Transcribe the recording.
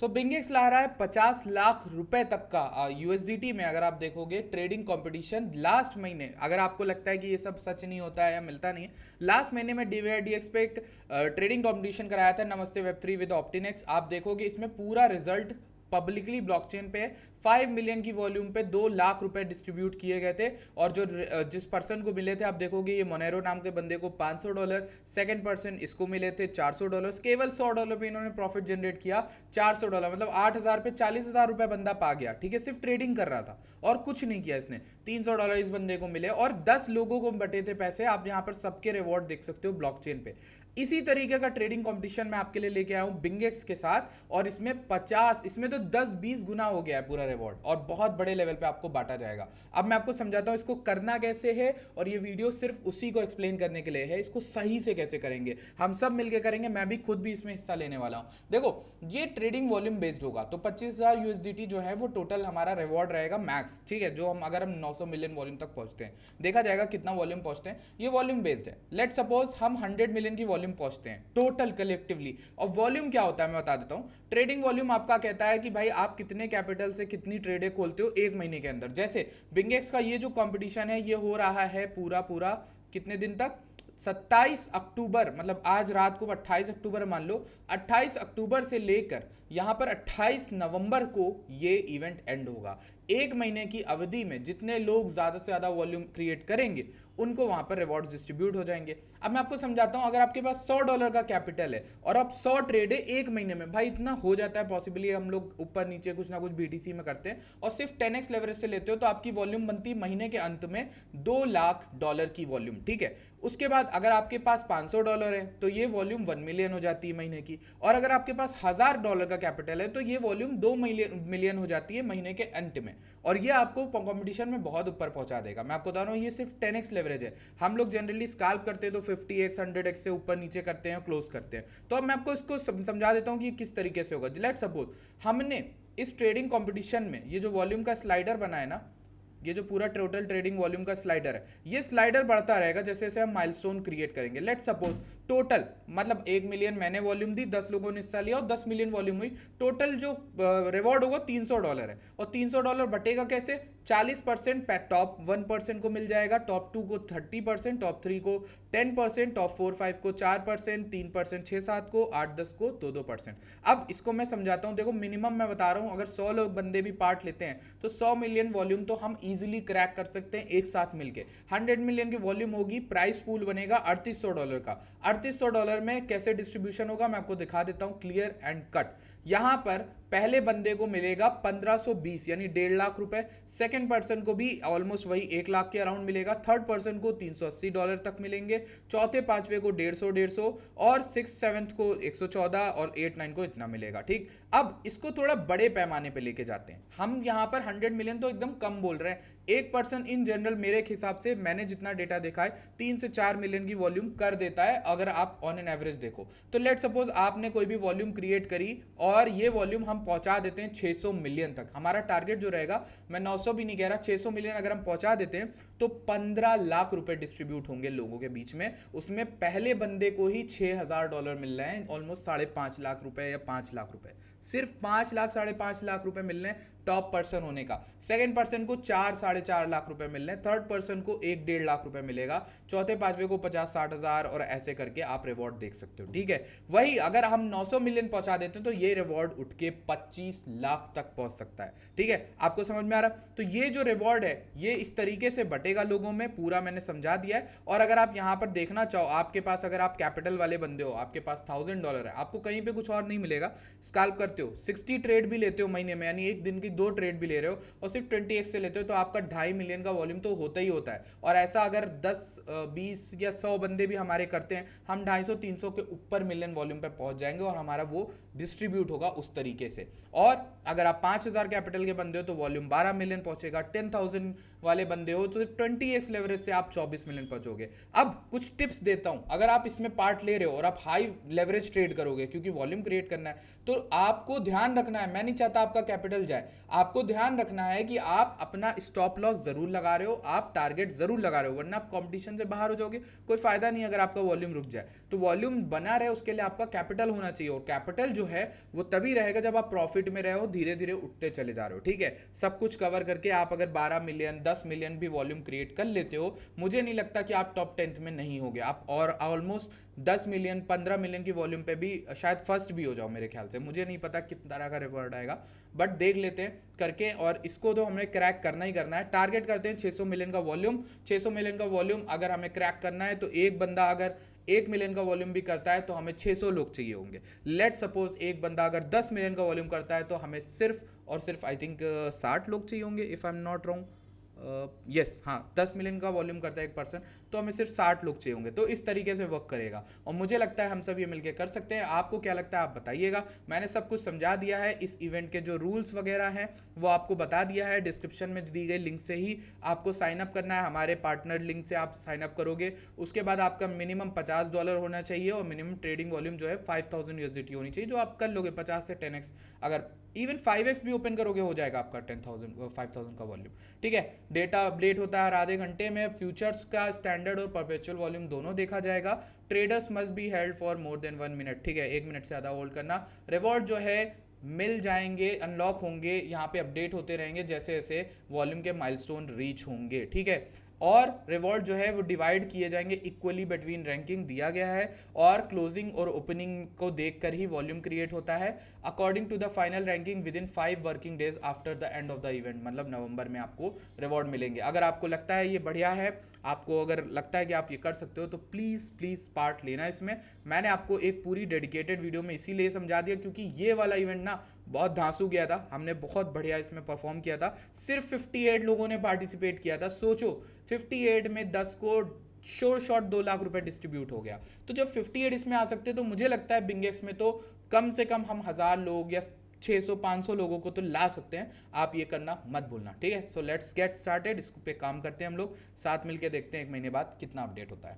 बिंगेक्स ला रहा है 50 लाख रुपए तक का यूएसडीटी में। अगर आप देखोगे ट्रेडिंग कंपटीशन लास्ट महीने, अगर आपको लगता है कि ये सब सच नहीं होता है या मिलता नहीं है, लास्ट महीने में डीवाईडी एक्सपेक्ट ट्रेडिंग कंपटीशन कराया था नमस्ते वेब 3 विद ऑप्टिनेक्स। आप देखोगे इसमें पूरा रिजल्ट पब्लिकली ब्लॉकचेन पे 5 मिलियन की वॉल्यूम पे 2 लाख रुपए डिस्ट्रीब्यूट किए गए थे। और जो जिस पर्सन को मिले थे आप देखोगे ये मोनेरो नाम के बंदे को $500, सेकंड पर्सन इसको मिले थे $400, केवल $100 पे इन्होंने प्रॉफिट जनरेट किया। $400 मतलब 8,000 पे 40,000 रुपए बंदा पा गया। ठीक है, सिर्फ ट्रेडिंग कर रहा था और कुछ नहीं किया इसने। $300 इस बंदे को मिले और 10 लोगों को बटे थे पैसे। आप यहाँ पर सबके रिवॉर्ड देख सकते हो ब्लॉकचेन पे। इसी तरीके का ट्रेडिंग कंपटीशन मैं आपके लिए लेके आया हूं बिंगेक्स के साथ, और इसमें 50, इसमें तो 10-20 गुना हो गया है पूरा रिवॉर्ड और बहुत बड़े लेवल पे आपको बांटा जाएगा। अब मैं आपको समझाता हूं इसको करना कैसे है, और ये वीडियो सिर्फ उसी को एक्सप्लेन करने के लिए है। इसको सही से कैसे करेंगे हम सब मिलकर करेंगे, मैं भी खुद भी इसमें हिस्सा लेने वाला हूं। देखो ये ट्रेडिंग वॉल्यूम बेस्ड होगा, तो 25,000 यूएसडीटी जो है वो टोटल हमारा रिवॉर्ड रहेगा मैक्स। ठीक है, जो हम अगर हम 900 मिलियन वॉल्यूम तक पहुंचते हैं, देखा जाएगा कितना वॉल्यूम पहुंचते हैं। ये वॉल्यूम बेस्ड है। लेट सपोज हम 100 मिलियन की वॉल्यूम पहुंचते हैं टोटल कलेक्टिवली। और वॉल्यूम क्या होता है मैं बता देता हूं। ट्रेडिंग वॉल्यूम आपका कहता है कि भाई आप कितने कैपिटल से कितनी ट्रेडें खोलते हो एक महीने के अंदर। जैसे बिंगेक्स का ये जो कंपटीशन है ये हो रहा है पूरा पूरा कितने दिन तक, 27 अक्टूबर, मतलब आज रात को 28 अक्टूबर मान लो, 28 अक्टूबर से लेकर यहां पर 28 नवंबर को ये इवेंट एंड होगा। एक महीने की अवधि में जितने लोग ज्यादा से ज्यादा वॉल्यूम क्रिएट करेंगे उनको वहां पर रिवॉर्ड्स डिस्ट्रीब्यूट हो जाएंगे। अब मैं आपको समझाता हूं, अगर आपके पास $100 का कैपिटल है और आप 100 ट्रेड है एक महीने में, भाई इतना हो जाता है पॉसिबली, हम लोग ऊपर नीचे कुछ ना कुछ बीटीसी में करते हैं, और सिर्फ 10x लेवरेज से लेते हो तो आपकी वॉल्यूम बनती है महीने के अंत में $2 लाख की वॉल्यूम। ठीक है, उसके बाद अगर आपके पास $500 है तो ये वॉल्यूम 1 मिलियन हो जाती है महीने की, और अगर आपके पास $1,000 का कैपिटल है तो ये वॉल्यूम 2 मिलियन हो जाती है महीने के अंत में। और ये आपको कंपटीशन में बहुत ऊपर पहुंचा देगा। मैं आपको बता रहा हूं ये सिर्फ 10x लेवरेज है। हम लोग जनरली स्काल्प करते हैं तो 50x 100x से ऊपर नीचे करते हैं, क्लोज करते हैं। तो अब मैं आपको इसको समझा देता हूं कि किस तरीके से होगा। लेट सपोज हमने इस ट्रेडिंग कंपटीशन में ये जो वॉल्यूम का स्लाइडर बना है ना, ये जो पूरा टोटल ट्रेडिंग वॉल्यूम का स्लाइडर है, ये स्लाइडर बढ़ता रहेगा जैसे जैसे हम माइलस्टोन क्रिएट करेंगे। लेट सपोज टोटल मतलब 1 मिलियन मैंने वॉल्यूम दी, 10 लोगों ने हिस्सा लिया और 10 मिलियन वॉल्यूम हुई। टोटल जो रिवॉर्ड होगा $300 है, और $300 बटेगा कैसे, 40% टॉप 1% को मिल जाएगा, टॉप 2 को 30%, टॉप 3 को 10%, टॉप 4-5 को 4%, 3% 6-7 को, 8-10 को 2-2%। अब इसको मैं समझाता हूं। देखो मिनिमम मैं बता रहा हूं, अगर 100 लोग बंदे भी पार्ट लेते हैं तो 100 मिलियन वॉल्यूम तो हम इजीली क्रैक कर सकते हैं एक साथ मिलके। 100 मिलियन की वॉल्यूम होगी, प्राइस पूल बनेगा $3,800 का। $3,800 में कैसे डिस्ट्रीब्यूशन होगा मैं आपको दिखा देता हूं क्लियर एंड कट। यहां पर पहले बंदे को मिलेगा 1520 यानी $1.5 लाख। सेकंड पर्सन को भी ऑलमोस्ट वही 1 लाख के अराउंड मिलेगा। थर्ड पर्सन को $380 तक मिलेंगे। चौथे पांचवे को 150 और 6-7 को 114 और 8-9 को इतना मिलेगा। ठीक, अब इसको थोड़ा बड़े पैमाने पे लेके जाते हैं। हम यहां पर 100 मिलियन तो एकदम कम बोल रहे हैं। एक पर्सन इन जनरल मेरे हिसाब से मैंने जितना डेटा देखा है 3 से 4 मिलियन की वॉल्यूम कर देता है अगर आप ऑन एन एवरेज देखो तो। लेट सपोज आपने कोई भी वॉल्यूम क्रिएट करी और ये वॉल्यूम हम पहुंचा देते हैं 600 मिलियन तक। हमारा टारगेट जो रहेगा, मैं 900 भी नहीं कह रहा, 600 मिलियन अगर हम पहुंचा देते हैं तो $15 लाख डिस्ट्रीब्यूट होंगे लोगों के बीच में। उसमें पहले बंदे को ही $6,000 मिल रहे हैं, ऑलमोस्ट $5.5 लाख या $5 लाख। सिर्फ 5 लाख 5.5 लाख रुपए मिल रहे हैं टॉप पर्सन होने का। सेकंड पर्सन को 4-4.5 लाख रुपए मिल रहे हैं। थर्ड पर्सन को 1-1.5 लाख रुपए मिलेगा। चौथे पांचवे को 50-60 हजार, और ऐसे करके आप रिवॉर्ड देख सकते हो। ठीक है, वही अगर हम 900 मिलियन पहुंचा देते हैं तो ये रिवॉर्ड उठ के 25 लाख तक पहुंच सकता है। ठीक है, आपको समझ में आ रहा? तो ये जो रिवॉर्ड है ये इस तरीके से बटेगा लोगों में, पूरा मैंने समझा दिया है। और अगर आप यहां पर देखना चाहो, आपके पास अगर आप कैपिटल वाले बंदे हो, आपके पास $1,000 है, आपको कहीं पे कुछ और नहीं मिलेगा, स्काल्प करते हो, 60 ट्रेड भी लेते हो महीने में, यानी एक दिन की 2 ट्रेड भी ले रहे हो और सिर्फ 20x से लेते हो तो आपका 2.5 मिलियन का वॉल्यूम तो होता ही होता है। और ऐसा अगर 10, 20 या 100 बंदे भी हमारे करते हैं, हम 250-300 के ऊपर मिलियन वॉल्यूम पे पहुंच जाएंगे और हमारा वो डिस्ट्रीब्यूट होगा उस तरीके से। और अगर आप 5,000 कैपिटल के बंदे हो तो वॉल्यूम 12 मिलियन पहुंचेगा। 10,000 वाले बंदे हो तो 20x लेवरेज से आप 24 मिलियन पहुंचोगे। अब कुछ टिप्स देता हूं, अगर आप इसमें पार्ट ले रहे हो और आप हाई लेवरेज ट्रेड करोगे क्योंकि वॉल्यूम क्रिएट करना है, तो आपको ध्यान रखना है, मैं नहीं चाहता आपका कैपिटल जाए, आपको ध्यान रखना है कि आप अपना स्टॉप लॉस जरूर लगा रहे हो, आप टारगेट जरूर लगा रहे हो, वरना आप कंपटीशन से बाहर हो जाओगे, कोई फायदा नहीं अगर आपका वॉल्यूम रुक जाए। तो वॉल्यूम बना रहे उसके लिए आपका कैपिटल होना चाहिए, और कैपिटल जो है वो तभी रहेगा जब आप प्रॉफिट में रहे हो, धीरे धीरे उठते चले जा रहे हो, ठीक है। सब कुछ कवर करके आप अगर 12 मिलियन 10 मिलियन भी वॉल्यूम क्रिएट कर लेते हो, मुझे नहीं लगता कि आप टॉप 10 में नहीं होगे आप, और ऑलमोस्ट 10 मिलियन 15 मिलियन की वॉल्यूम पे भी शायद फर्स्ट भी हो जाओ मेरे ख्याल से, मुझे नहीं पता कितना तरह का रिवॉर्ड आएगा, बट देख लेते हैं करके। और इसको तो हमें क्रैक करना ही करना है, टारगेट करते हैं 600 मिलियन का वॉल्यूम। 600 मिलियन का वॉल्यूम अगर हमें क्रैक करना है तो एक बंदा अगर 1 मिलियन का वॉल्यूम भी करता है तो हमें 600 लोग चाहिए होंगे। लेट सपोज एक बंदा अगर 10 मिलियन का वॉल्यूम करता है तो हमें सिर्फ और सिर्फ आई थिंक 60 लोग चाहिए होंगे, if I am not wrong. Yes हाँ, 10 मिलियन का वॉल्यूम करता है एक पर्सन, तो हमें सिर्फ 60 लोग चाहिए होंगे। तो इस तरीके से वर्क करेगा, और मुझे लगता है हम सब ये मिलकर कर सकते हैं। आपको क्या लगता है आप बताइएगा। मैंने सब कुछ समझा दिया है, इस इवेंट के जो रूल्स वगैरह हैं वो आपको बता दिया है। डिस्क्रिप्शन में दी गई लिंक से ही आपको साइन अप करना है, हमारे पार्टनर लिंक से आप साइन अप करोगे। उसके बाद आपका मिनिमम $50 होना चाहिए, और मिनिमम ट्रेडिंग वॉल्यूम जो है 5000 USDT होनी चाहिए, जो आप कर लोगे 50 से 10x, अगर इवन 5x भी ओपन करोगे हो जाएगा आपका 5000 का वॉल्यूम, ठीक है। डेटा अपडेट होता है हर आधे घंटे में, फ्यूचर्स का स्टैंडर्ड और परपेचुअल वॉल्यूम दोनों देखा जाएगा। Traders must be held for more than 1 minute, ठीक है, 1 मिनट से ज़्यादा होल्ड करना। रिवॉर्ड जो है मिल जाएंगे, अनलॉक होंगे, यहाँ पे अपडेट होते रहेंगे जैसे जैसे वॉल्यूम के माइलस्टोन रीच होंगे, ठीक है। और रिवॉर्ड जो है वो डिवाइड किए जाएंगे इक्वली बिटवीन रैंकिंग दिया गया है, और क्लोजिंग और ओपनिंग को देखकर ही वॉल्यूम क्रिएट होता है, according to the final ranking within 5 working days after the end of the event, मतलब नवंबर में आपको रिवॉर्ड मिलेंगे। अगर आपको लगता है ये बढ़िया है, आपको अगर लगता है कि आप ये कर सकते हो, तो प्लीज़ प्लीज़ पार्ट लेना इसमें। मैंने आपको एक पूरी डेडिकेटेड वीडियो में इसीलिए समझा दिया क्योंकि ये वाला इवेंट ना बहुत धांसू गया था, हमने बहुत बढ़िया इसमें परफॉर्म किया था। सिर्फ 58 लोगों ने पार्टिसिपेट किया था, सोचो 58 में 10 को श्योर शॉट 2 लाख रुपए डिस्ट्रीब्यूट हो गया। तो जब 58 इसमें आ सकते हैं तो मुझे लगता है बिंगेक्स में तो कम से कम हम 1000 लोग या 600-500 लोगों को तो ला सकते हैं। आप ये करना मत भूलना, ठीक है। सो लेट्स गेट स्टार्टेड, इस पे काम करते हैं हम लोग साथ मिलकर, देखते हैं 1 महीने बाद कितना अपडेट होता है।